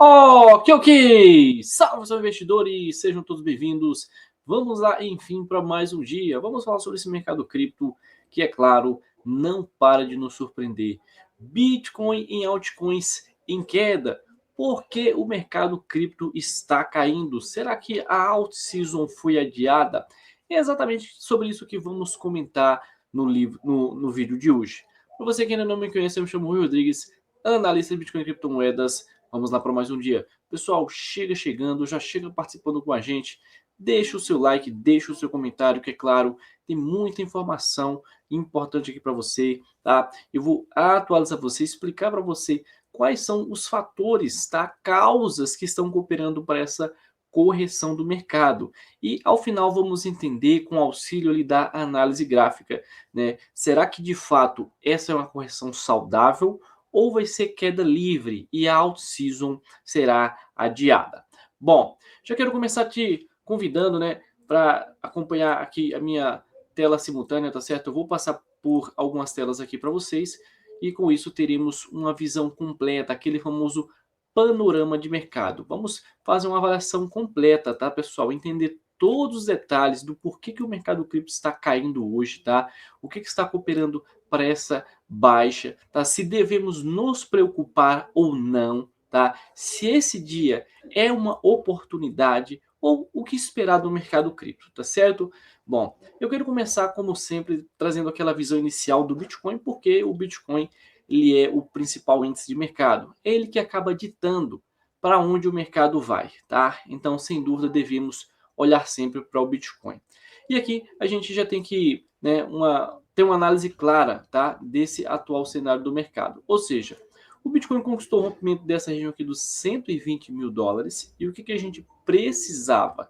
Ok, ok! Salve, seus investidores! Sejam todos bem-vindos. Vamos lá, enfim, para mais um dia. Vamos falar sobre esse mercado cripto que, é claro, não para de nos surpreender. Bitcoin em altcoins em queda. Por que o mercado cripto está caindo? Será que a alt season foi adiada? É exatamente sobre isso que vamos comentar no vídeo de hoje. Para você que ainda não me conhece, eu me chamo Rui Rodrigues, analista de Bitcoin e criptomoedas. Vamos lá para mais um dia. Pessoal, chega chegando, já chega participando com a gente. Deixa o seu like, deixa o seu comentário, que é claro, tem muita informação importante aqui para você, tá? Eu vou atualizar você, explicar para você quais são os fatores, tá? Causas que estão cooperando para essa correção do mercado. E ao final vamos entender com auxílio ali da análise gráfica, né? Será que de fato essa é uma correção saudável ou vai ser queda livre e a out-season será adiada? Bom, já quero começar te convidando, né, para acompanhar aqui a minha tela simultânea, tá certo? Eu vou passar por algumas telas aqui para vocês e com isso teremos uma visão completa, aquele famoso panorama de mercado. Vamos fazer uma avaliação completa, tá, pessoal? Entender todos os detalhes do porquê que o mercado cripto está caindo hoje, tá? O que está cooperando para essa baixa, tá? Se devemos nos preocupar ou não, tá? Se esse dia é uma oportunidade ou o que esperar do mercado cripto, tá certo? Bom, eu quero começar como sempre trazendo aquela visão inicial do Bitcoin, porque o Bitcoin ele é o principal índice de mercado, é ele que acaba ditando para onde o mercado vai, tá? Então, sem dúvida, devemos olhar sempre para o Bitcoin. E aqui a gente já tem que, né, ter uma análise clara, tá, desse atual cenário do mercado. Ou seja, o Bitcoin conquistou o rompimento dessa região aqui dos 120 mil dólares. E o que a gente precisava?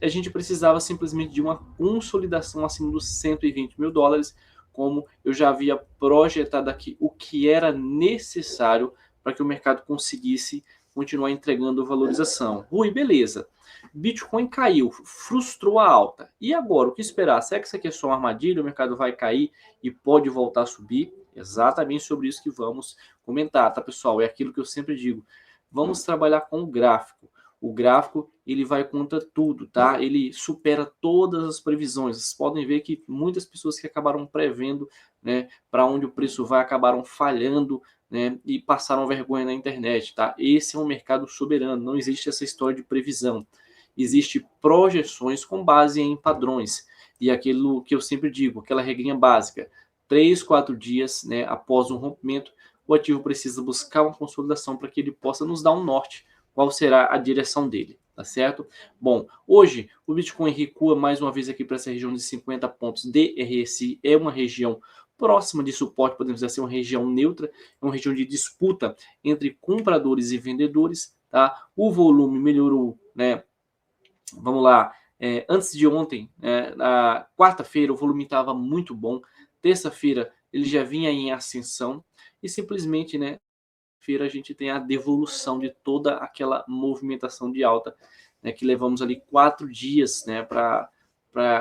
A gente precisava simplesmente de uma consolidação acima dos 120 mil dólares, como eu já havia projetado aqui, o que era necessário para que o mercado conseguisse continuar entregando valorização. Rui, beleza. Bitcoin caiu, frustrou a alta. E agora, o que esperar? Será que isso aqui é só uma armadilha? O mercado vai cair e pode voltar a subir? Exatamente sobre isso que vamos comentar, tá, pessoal? É aquilo que eu sempre digo. Vamos trabalhar com o gráfico. O gráfico, ele vai contra tudo, tá? Ele supera todas as previsões. Vocês podem ver que muitas pessoas que acabaram prevendo, né, para onde o preço vai, acabaram falhando, né, e passaram vergonha na internet, tá? Esse é um mercado soberano, não existe essa história de previsão. Existe projeções com base em padrões. E aquilo que eu sempre digo, aquela regrinha básica, 3, 4 dias, né, após um rompimento, o ativo precisa buscar uma consolidação para que ele possa nos dar um norte, qual será a direção dele, tá certo? Bom, hoje o Bitcoin recua mais uma vez aqui para essa região de 50 pontos de RSI, é uma região próxima de suporte, podemos dizer assim, uma região neutra, é uma região de disputa entre compradores e vendedores, tá? O volume melhorou, né? Vamos lá, antes de ontem, na quarta-feira, o volume estava muito bom, terça-feira ele já vinha em ascensão e simplesmente, né, feira a gente tem a devolução de toda aquela movimentação de alta, né, que levamos ali 4 dias, né, para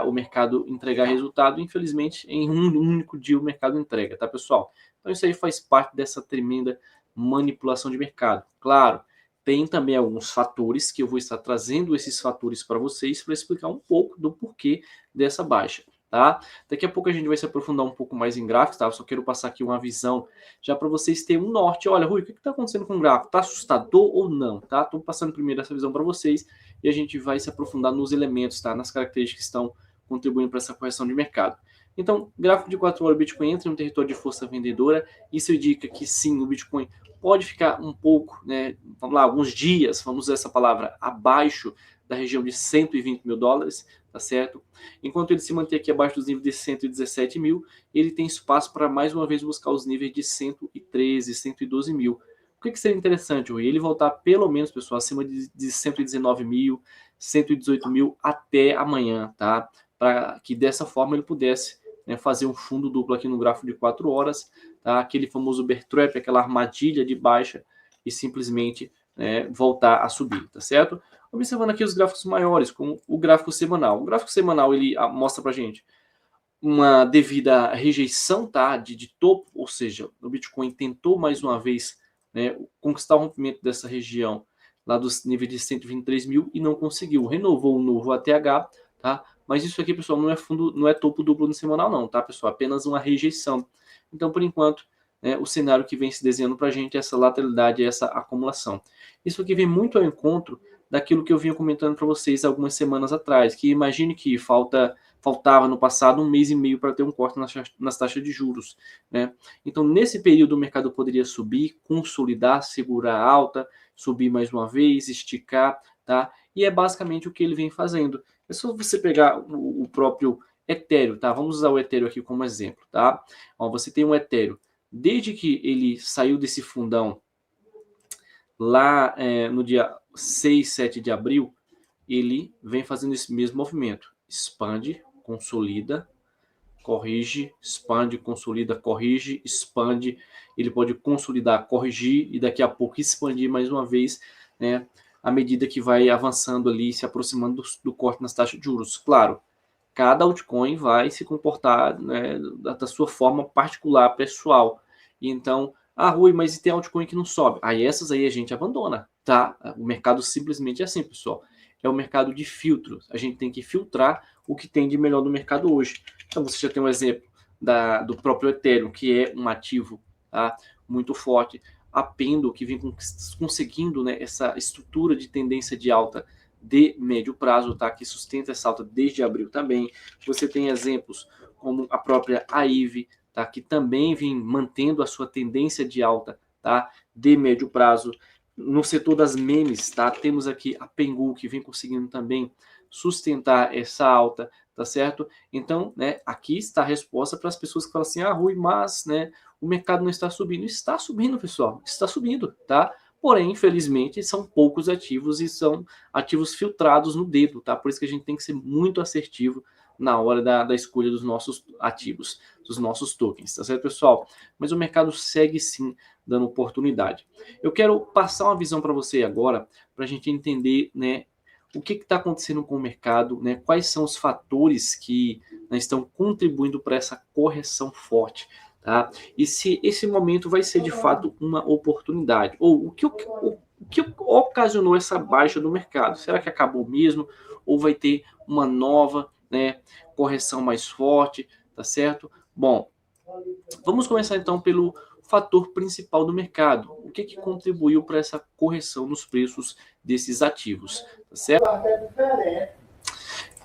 o mercado entregar resultado. Infelizmente, em um único dia o mercado entrega, tá, pessoal? Então isso aí faz parte dessa tremenda manipulação de mercado. Claro, tem também alguns fatores que eu vou estar trazendo esses fatores para vocês para explicar um pouco do porquê dessa baixa, tá? Daqui a pouco a gente vai se aprofundar um pouco mais em gráficos, tá? Eu só quero passar aqui uma visão já para vocês terem um norte. Olha, Rui, o que está acontecendo com o gráfico? Está assustador ou não? Tá? Estou passando primeiro essa visão para vocês e a gente vai se aprofundar nos elementos, tá? Nas características que estão contribuindo para essa correção de mercado. Então, gráfico de 4 horas, o Bitcoin entra em um território de força vendedora. Isso indica que sim, o Bitcoin pode ficar um pouco, né, vamos lá, alguns dias, vamos usar essa palavra, abaixo da região de 120 mil dólares, tá certo? Enquanto ele se manter aqui abaixo dos níveis de 117 mil, ele tem espaço para mais uma vez buscar os níveis de 113, 112 mil. O que seria interessante, Rui? Ele voltar pelo menos, pessoal, acima de 119 mil, 118 mil até amanhã, tá? Para que dessa forma ele pudesse, né, fazer um fundo duplo aqui no gráfico de 4 horas, tá? Aquele famoso bear trap, aquela armadilha de baixa e simplesmente, né, voltar a subir, tá certo? Observando aqui os gráficos maiores, como o gráfico semanal. O gráfico semanal ele mostra para gente uma devida rejeição, tá, de topo, ou seja, o Bitcoin tentou mais uma vez, né, conquistar o rompimento dessa região lá dos níveis de 123 mil e não conseguiu. Renovou um novo ATH, tá? Mas isso aqui, pessoal, não é fundo, não é topo duplo no semanal, não, tá, pessoal? Apenas uma rejeição. Então, por enquanto, né, o cenário que vem se desenhando para a gente é essa lateralidade, essa acumulação. Isso aqui vem muito ao encontro daquilo que eu vinha comentando para vocês algumas semanas atrás, que imagine que faltava no passado 1 mês e meio para ter um corte nas taxas de juros, né? Então, nesse período, o mercado poderia subir, consolidar, segurar a alta, subir mais uma vez, esticar, tá? E é basicamente o que ele vem fazendo. É só você pegar o próprio Ethereum, tá? Vamos usar o Ethereum aqui como exemplo, tá? Ó, você tem um Ethereum, desde que ele saiu desse fundão lá no dia 6, 7 de abril, ele vem fazendo esse mesmo movimento. Expande, consolida, corrige, expande, consolida, corrige, expande. Ele pode consolidar, corrigir e daqui a pouco expandir mais uma vez, né? À medida que vai avançando ali, se aproximando do corte nas taxas de juros. Claro, cada altcoin vai se comportar, né, da sua forma particular, pessoal. E então, Rui, mas tem altcoin que não sobe. Aí essas aí a gente abandona, tá? O mercado simplesmente é assim, pessoal. É o mercado de filtros. A gente tem que filtrar o que tem de melhor no mercado hoje. Então você já tem um exemplo do próprio Ethereum, que é um ativo, tá, muito forte. A Pendo, que vem conseguindo, né, essa estrutura de tendência de alta de médio prazo, tá, que sustenta essa alta desde abril também. Você tem exemplos como a própria AIV, tá, que também vem mantendo a sua tendência de alta, tá, de médio prazo. No setor das memes, tá, temos aqui a Pengu, que vem conseguindo também sustentar essa alta, tá certo? Então, né, aqui está a resposta para as pessoas que falam assim, Rui, mas, né, o mercado não está subindo. Está subindo, pessoal, está subindo, tá? Porém, infelizmente, são poucos ativos e são ativos filtrados no dedo, tá? Por isso que a gente tem que ser muito assertivo na hora da escolha dos nossos ativos, dos nossos tokens, tá certo, pessoal? Mas o mercado segue sim dando oportunidade. Eu quero passar uma visão para você agora, para a gente entender, né, o que está acontecendo com o mercado, né, quais são os fatores que, né, estão contribuindo para essa correção forte, tá? E se esse momento vai ser de fato uma oportunidade, ou o que ocasionou essa baixa do mercado? Será que acabou mesmo, ou vai ter uma nova, né, correção mais forte, tá certo? Bom, vamos começar então pelo fator principal do mercado. O que contribuiu para essa correção nos preços desses ativos, tá certo?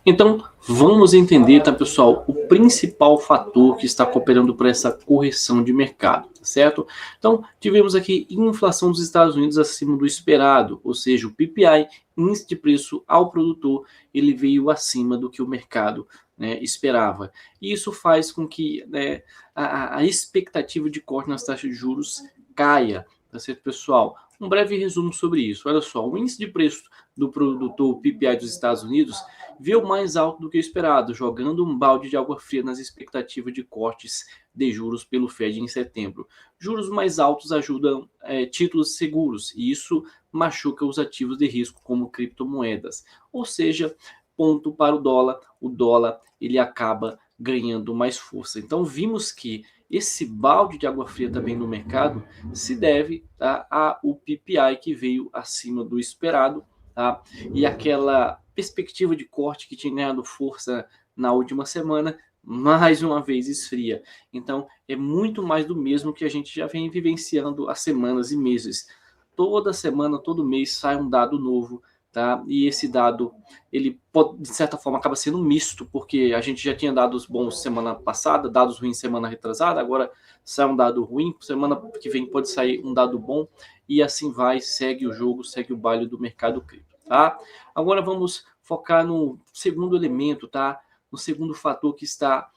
Então, vamos entender, tá, pessoal, o principal fator que está cooperando para essa correção de mercado, certo? Então, tivemos aqui inflação dos Estados Unidos acima do esperado, ou seja, o PPI, índice de preço ao produtor, ele veio acima do que o mercado, né, esperava. E isso faz com que, né, a expectativa de corte nas taxas de juros caia, tá certo, pessoal? Um breve resumo sobre isso. Olha só, o índice de preço do produtor, o PPI dos Estados Unidos, veio mais alto do que o esperado, jogando um balde de água fria nas expectativas de cortes de juros pelo Fed em setembro. Juros mais altos ajudam títulos seguros e isso machuca os ativos de risco como criptomoedas. Ou seja, ponto para o dólar ele acaba ganhando mais força. Então vimos que esse balde de água fria também no mercado se deve, tá, ao PPI que veio acima do esperado, tá? E aquela perspectiva de corte que tinha ganhado força na última semana, mais uma vez esfria. Então, é muito mais do mesmo que a gente já vem vivenciando há semanas e meses. Toda semana, todo mês sai um dado novo, tá? E esse dado, ele pode, de certa forma, acaba sendo misto, porque a gente já tinha dados bons semana passada, dados ruins semana retrasada, agora sai um dado ruim, semana que vem pode sair um dado bom, e assim vai, segue o jogo, segue o baile do mercado cripto, tá? Agora vamos focar no segundo elemento, tá? No segundo fator que está,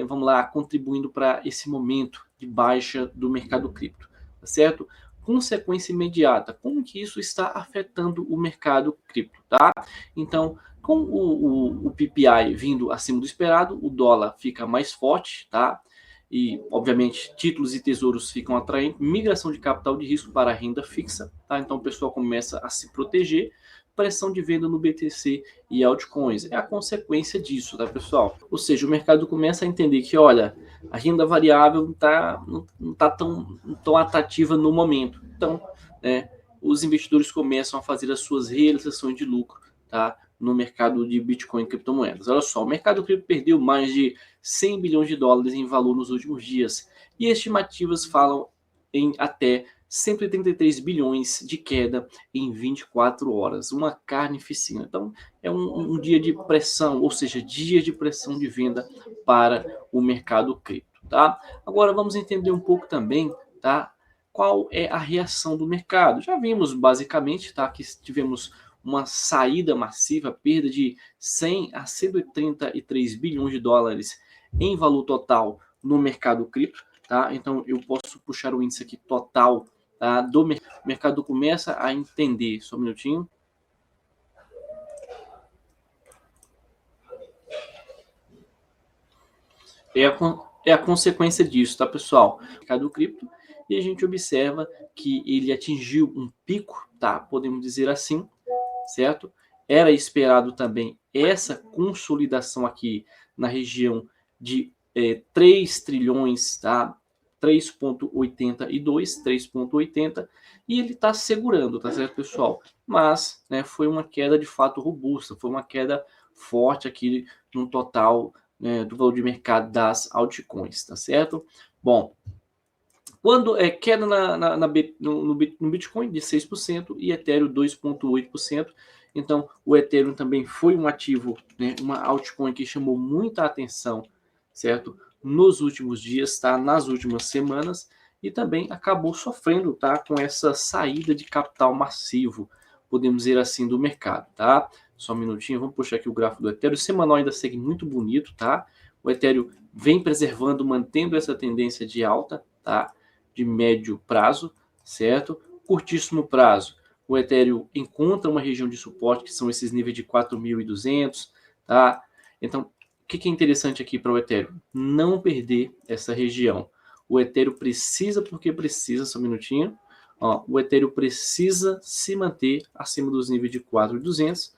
vamos lá, contribuindo para esse momento de baixa do mercado cripto, tá certo? Consequência imediata, como que isso está afetando o mercado cripto, tá? Então, com o PPI vindo acima do esperado, o dólar fica mais forte, tá? E, obviamente, títulos e tesouros ficam atraentes, migração de capital de risco para a renda fixa, tá? Então, o pessoal começa a se proteger, pressão de venda no BTC e altcoins. É a consequência disso, tá, pessoal? Ou seja, o mercado começa a entender que, olha, a renda variável não tá tão atrativa no momento. Então, né, os investidores começam a fazer as suas realizações de lucro, tá, no mercado de Bitcoin e criptomoedas. Olha só, o mercado cripto perdeu mais de 100 bilhões de dólares em valor nos últimos dias, e estimativas falam em até 133 bilhões de queda em 24 horas, uma carnificina. Então, é um dia de pressão, ou seja, dia de pressão de venda para o mercado cripto, tá? Agora vamos entender um pouco também, tá? Qual é a reação do mercado? Já vimos basicamente, tá, que tivemos uma saída massiva, perda de 100 a 133 bilhões de dólares em valor total no mercado cripto, tá? Então eu posso puxar o índice aqui total, tá, do mercado começa a entender, só um minutinho. É a consequência disso, tá, pessoal? O mercado cripto, e a gente observa que ele atingiu um pico, tá? Podemos dizer assim, certo? Era esperado também essa consolidação aqui na região de 3 trilhões, tá? 3,82, 3,80, e ele está segurando, tá certo, pessoal? Mas, né, foi uma queda de fato robusta, foi uma queda forte aqui no total, né, do valor de mercado das altcoins, tá certo? Bom, quando é queda no Bitcoin de 6% e Ethereum 2,8%. Então, o Ethereum também foi um ativo, né, uma altcoin que chamou muita atenção, certo? Nos últimos dias, tá? Nas últimas semanas, e também acabou sofrendo, tá? Com essa saída de capital massivo, podemos dizer assim, do mercado, tá? Só um minutinho, vamos puxar aqui o gráfico do Ethereum. O semanal ainda segue muito bonito, tá? O Ethereum vem preservando, mantendo essa tendência de alta, tá? De médio prazo, certo? Curtíssimo prazo, o Ethereum encontra uma região de suporte, que são esses níveis de 4.200, tá? Então, o que é interessante aqui para o Ethereum? Não perder essa região. O Ethereum precisa, porque precisa, só um minutinho, ó, o Ethereum precisa se manter acima dos níveis de 4.200,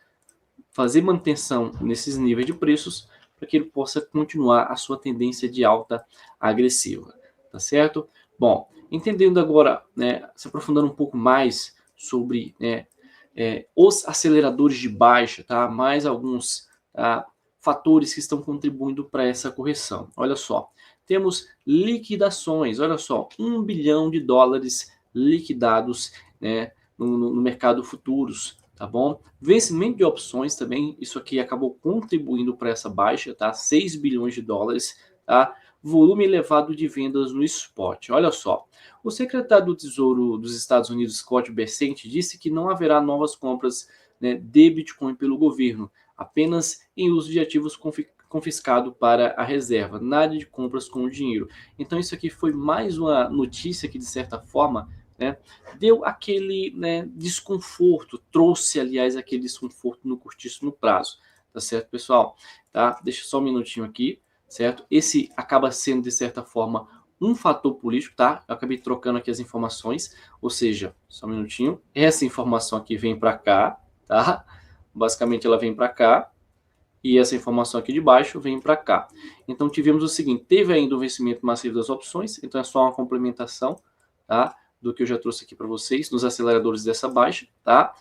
fazer manutenção nesses níveis de preços, para que ele possa continuar a sua tendência de alta agressiva, tá certo? Bom, entendendo agora, né, se aprofundando um pouco mais sobre, né, os aceleradores de baixa, tá? Mais alguns, tá, fatores que estão contribuindo para essa correção. Olha só, temos liquidações, olha só, 1 bilhão de dólares liquidados, né, no mercado futuros, tá bom? Vencimento de opções também, isso aqui acabou contribuindo para essa baixa, tá? 6 bilhões de dólares, tá? Volume elevado de vendas no spot. Olha só, o secretário do Tesouro dos Estados Unidos, Scott Bessent, disse que não haverá novas compras, né, de Bitcoin pelo governo, apenas em uso de ativos confiscado para a reserva, nada de compras com o dinheiro. Então isso aqui foi mais uma notícia que, de certa forma, né, deu aquele, né, desconforto, trouxe, aliás, aquele desconforto no curtíssimo prazo, tá certo, pessoal? Tá? Deixa só um minutinho aqui, certo? Esse acaba sendo, de certa forma, um fator político, tá? Eu acabei trocando aqui as informações, ou seja, só um minutinho, essa informação aqui vem para cá, tá? Basicamente ela vem para cá, e essa informação aqui de baixo vem para cá. Então tivemos o seguinte, teve ainda o vencimento massivo das opções, então é só uma complementação, tá? Do que eu já trouxe aqui para vocês, nos aceleradores dessa baixa, tá?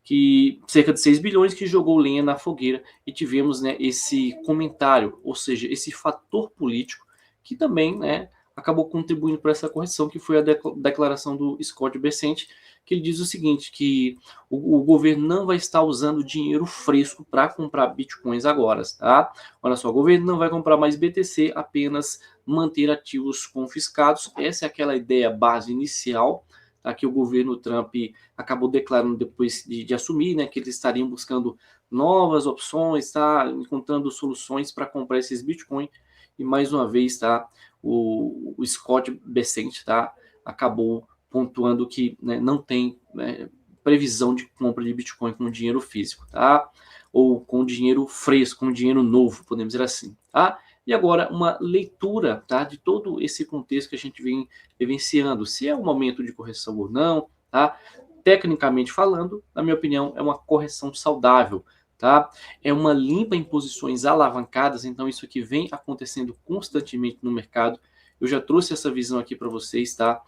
Que cerca de 6 bilhões que jogou lenha na fogueira, e tivemos, né, esse comentário, ou seja, esse fator político que também, né, acabou contribuindo para essa correção, que foi a declaração do Scott Bessent, que ele diz o seguinte, que o governo não vai estar usando dinheiro fresco para comprar bitcoins agora, tá? Olha só, o governo não vai comprar mais BTC, apenas manter ativos confiscados. Essa é aquela ideia base inicial, tá, que o governo Trump acabou declarando depois de assumir, né, que eles estariam buscando novas opções, tá, encontrando soluções para comprar esses Bitcoin. E mais uma vez, tá, o Scott Bessent, tá, acabou pontuando que, né, não tem, né, previsão de compra de Bitcoin com dinheiro físico, tá? Ou com dinheiro fresco, com dinheiro novo, podemos dizer assim, tá? E agora uma leitura, tá, de todo esse contexto que a gente vem vivenciando, se é um momento de correção ou não, tá? Tecnicamente falando, na minha opinião, é uma correção saudável, tá? É uma limpa em posições alavancadas, então isso aqui vem acontecendo constantemente no mercado. Eu já trouxe essa visão aqui para vocês, tá?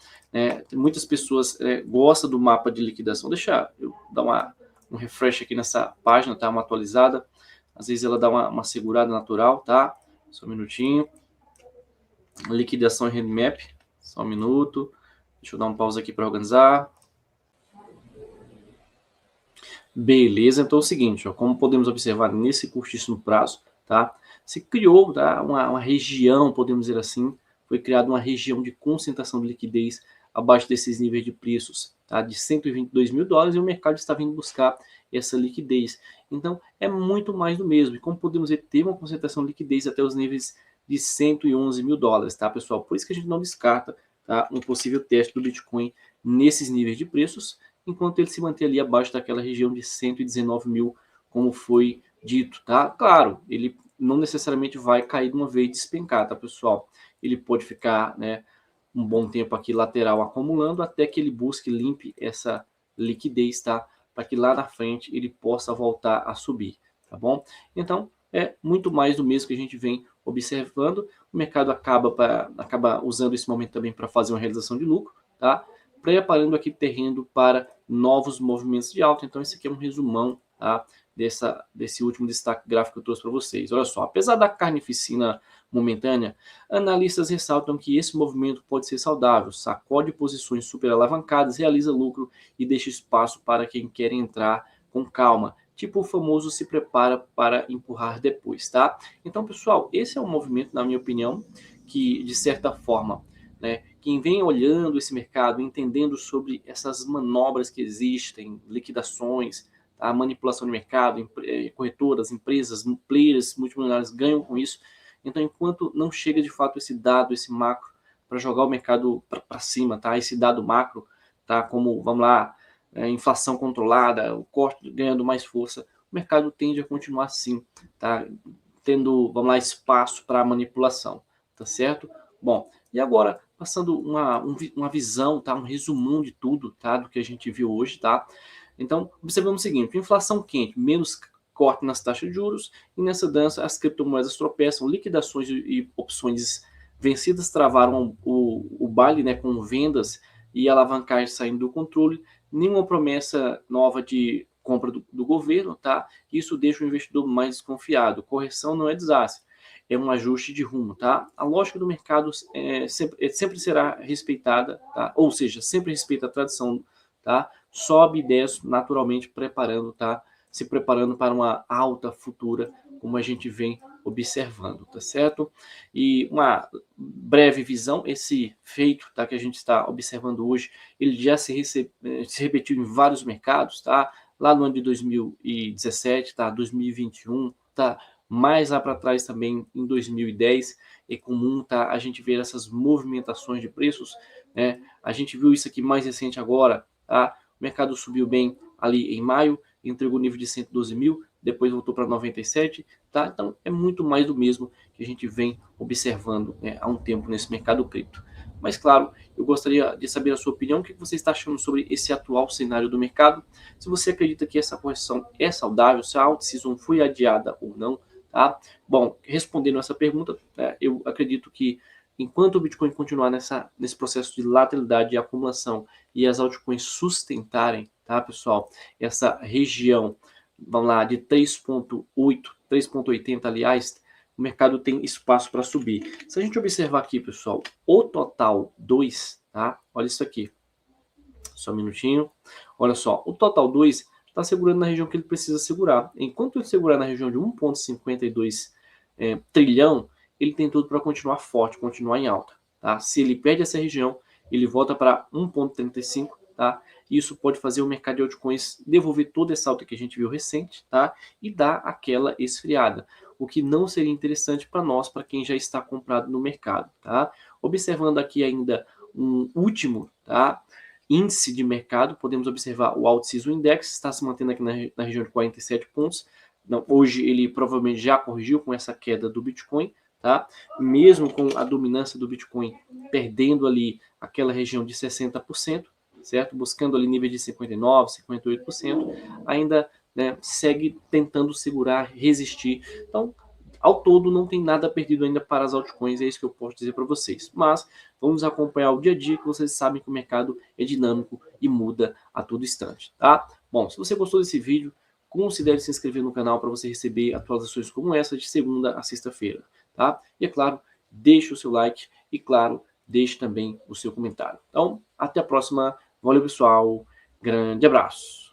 Muitas pessoas gostam do mapa de liquidação. Deixa eu dar um refresh aqui nessa página, tá? Uma atualizada. Às vezes ela dá uma segurada natural, tá? Só um minutinho. Liquidação em handmap. Só um minuto. Deixa eu dar uma pausa aqui para organizar. Beleza, então é o seguinte, ó, como podemos observar nesse curtíssimo prazo, tá? Se criou, tá, uma região, podemos dizer assim, foi criada uma região de concentração de liquidez abaixo desses níveis de preços, tá? De 122 mil dólares, e o mercado está vindo buscar essa liquidez. Então, é muito mais do mesmo. E como podemos ver, teve uma concentração de liquidez até os níveis de 111 mil dólares, tá, pessoal? Por isso que a gente não descarta, tá, um possível teste do Bitcoin nesses níveis de preços, enquanto ele se manter ali abaixo daquela região de 119 mil, como foi dito, tá? Claro, ele não necessariamente vai cair de uma vez e despencar, tá, pessoal? Ele pode ficar, né, um bom tempo aqui lateral acumulando até que ele busque, limpe essa liquidez, tá? Para que lá na frente ele possa voltar a subir, tá bom? Então, é muito mais do mesmo que a gente vem observando. O mercado acaba usando esse momento também para fazer uma realização de lucro, tá? Preparando aqui terreno para novos movimentos de alta. Então, esse aqui é um resumão, tá, desse último destaque gráfico que eu trouxe para vocês. Olha só, apesar da carnificina momentânea, analistas ressaltam que esse movimento pode ser saudável, sacode posições super alavancadas, realiza lucro e deixa espaço para quem quer entrar com calma. Tipo o famoso se prepara para empurrar depois, tá? Então, pessoal, esse é um movimento, na minha opinião, que de certa forma, né, quem vem olhando esse mercado, entendendo sobre essas manobras que existem, liquidações, a manipulação de mercado, corretoras, empresas, players multimilionários ganham com isso. Então, enquanto não chega de fato esse dado, esse macro, para jogar o mercado para cima, tá? Esse dado macro, tá? Como, vamos lá, inflação controlada, o corte ganhando mais força, o mercado tende a continuar assim, tá? Tendo, vamos lá, espaço para manipulação, tá certo? Bom, e agora, passando uma visão, tá? Um resumão de tudo, tá? Do que a gente viu hoje, tá? Então, observamos o seguinte, inflação quente, menos corte nas taxas de juros, e nessa dança as criptomoedas tropeçam, liquidações e opções vencidas travaram o baile, né, com vendas e alavancagem saindo do controle, nenhuma promessa nova de compra do governo, tá? Isso deixa o investidor mais desconfiado. Correção não é desastre, é um ajuste de rumo, tá? A lógica do mercado sempre será respeitada, tá? Ou seja, sempre respeita a tradição, tá? Sobe e desce naturalmente preparando, tá? Se preparando para uma alta futura, como a gente vem observando, tá certo? E uma breve visão, esse feito, tá, que a gente está observando hoje, ele já se repetiu em vários mercados, tá? Lá no ano de 2017, tá? 2021, tá? Mais lá para trás também, em 2010, é comum, tá? A gente ver essas movimentações de preços, né? A gente viu isso aqui mais recente agora, tá? O mercado subiu bem ali em maio, entregou o nível de 112 mil, depois voltou para 97, tá? Então é muito mais do mesmo que a gente vem observando, né, há um tempo nesse mercado cripto. Mas claro, eu gostaria de saber a sua opinião, o que você está achando sobre esse atual cenário do mercado, se você acredita que essa correção é saudável, se a alt-season foi adiada ou não, tá? Bom, respondendo essa pergunta, eu acredito que enquanto o Bitcoin continuar nesse processo de lateralidade e acumulação e as altcoins sustentarem, tá, pessoal, essa região, vamos lá, de 3.8, 3.80, aliás, o mercado tem espaço para subir. Se a gente observar aqui, pessoal, o total 2, tá? Olha isso aqui. Só um minutinho. Olha só, o total 2 está segurando na região que ele precisa segurar. Enquanto ele segurar na região de 1,52 trilhão, ele tem tudo para continuar forte, continuar em alta. Tá? Se ele perde essa região, ele volta para 1,35, tá? Isso pode fazer o mercado de altcoins devolver toda essa alta que a gente viu recente, tá? E dar aquela esfriada, o que não seria interessante para nós, para quem já está comprado no mercado, tá? Observando aqui ainda um último, tá, índice de mercado, podemos observar o Alt-Season Index, está se mantendo aqui na região de 47 pontos. Não, hoje ele provavelmente já corrigiu com essa queda do Bitcoin, tá? Mesmo com a dominância do Bitcoin perdendo ali aquela região de 60%, certo? Buscando ali nível de 59%, 58%, ainda né, segue tentando segurar, resistir. Então, ao todo, não tem nada perdido ainda para as altcoins, é isso que eu posso dizer para vocês. Mas vamos acompanhar o dia a dia, que vocês sabem que o mercado é dinâmico e muda a todo instante, tá? Bom, se você gostou desse vídeo, considere se inscrever no canal para você receber atualizações como essa de segunda a sexta-feira, tá? E é claro, deixe o seu like e, claro, deixe também o seu comentário. Então, até a próxima. Valeu, pessoal. Grande abraço.